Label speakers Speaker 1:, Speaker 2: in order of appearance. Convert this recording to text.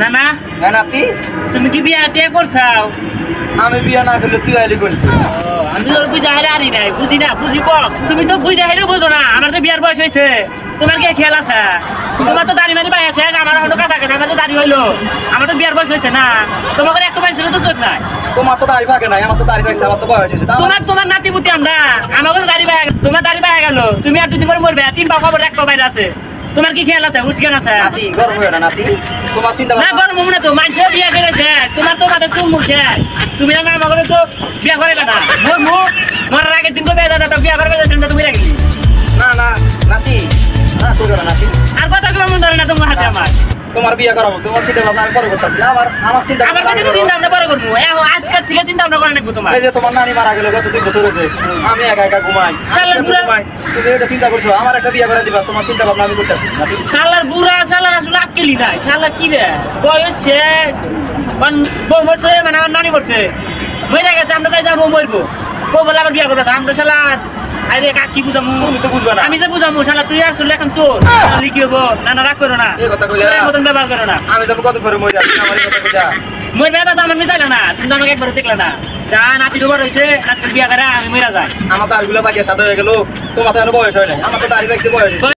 Speaker 1: না না
Speaker 2: হ্যাঁ নাতি
Speaker 1: তুমি কি বিয়া টিয়া করছাও?
Speaker 2: আমি বিয়া না করলে তুই আইলি করছি
Speaker 1: আমি তো বুঝা হারে আনি নাই, বুঝি না, বুঝি কম। তুমি তো বুঝা হারে বোঝো না, আমার তো বিয়ার বয়স হয়েছে। তোমার কি খেয়াল আছে? তোমার তো দাড়ি মারি পাই আছে, আমার হলো কাছা কাছে, আমার তো দাড়ি হইলো, আমার তো বিয়ার বয়স হয়েছে না। তোমাকে একটা মানুষের তো চোখ নাই।
Speaker 2: তোমার তো দাড়ি পাকে নাই, আমার তো দাড়ি পাইছে, আমার তো বয়স হয়েছে।
Speaker 1: তোমার নাতি পুতি আমরা, আমার দাড়ি পাই গেল, তোমার দাড়ি পাই গেল, তুমি আর দুদিন পরে মরবে, 3 পা খবর 1 পা বাইরে আছে। তোমার কি খেয়াল আছে? উচকেন আছে
Speaker 2: নাতি গরম হয়ে না নাতি, তোমার চিন্তা
Speaker 1: না গরম মনে তো মানুষের বিয়া করেছে, তোমার তো মাথা চুল মুখছে, তুমি না আমাকে তো বিয়া করে না। মরার আগের দিন তো বিয়া করবে, তুমি রাখলি
Speaker 2: না না নাতি, না তো নাতি
Speaker 1: আর কথা কেউ মন ধরে না তোমার হাতে আমার।
Speaker 2: তোমার বিয়ে করাবো, তোমার চিন্তা ভাবনা আমি পরে করতেছি। আমার চিন্তা
Speaker 1: আমার কথা তো চিন্তা ভাবনা পরে করবো, আজকের থেকে চিন্তা ভাবনা করে নেবো তোমার।
Speaker 2: এই যে তোমার নানি মারা গেল গত 2 বছর হয়েছে, আমি একা একা ঘুমাই, তুমি এটা চিন্তা করছো আমার একটা বিয়ে করে দিবা, তোমার চিন্তা ভাবনা আমি করতেছি নাতি।
Speaker 1: শালার বুড়া, শালার আসলে আক্কেলি নাই, শালা কি রে বয়স শেষ, বউ মরছে, মানে আমার নানি মরছে, মরে গেছে, আমরা তাই যাবো মরবো, বউ বলে আবার বিয়ে করবে, আমরা শালা আরে কাকি বুঝামু,
Speaker 2: তুমি তো বুঝবা না,
Speaker 1: আমি যে বুঝামু, শালা তুই আসলে এখন চোর, কি হবো? না না রাগ করো না,
Speaker 2: এই কথা কইলা
Speaker 1: মতন ব্যবহার করো না।
Speaker 2: আমি যাবো কত করে মরে যাচ্ছি, আমার এই কথা কইলা
Speaker 1: মরবে তো আমার মিশাইলে না, তুমি তো আমাকে একবার দেখলে না, যা নাতি ডুবার হয়েছে, নাতির বিয়া করে আমি মরে যাই।
Speaker 2: আমার দাড়িগুলো পাকিয়ে সাদা হয়ে গেল, তোমার তো এখনো বয়স হয় নাই, আমার তো দাড়ি পাইছে বয়স হয়েছে।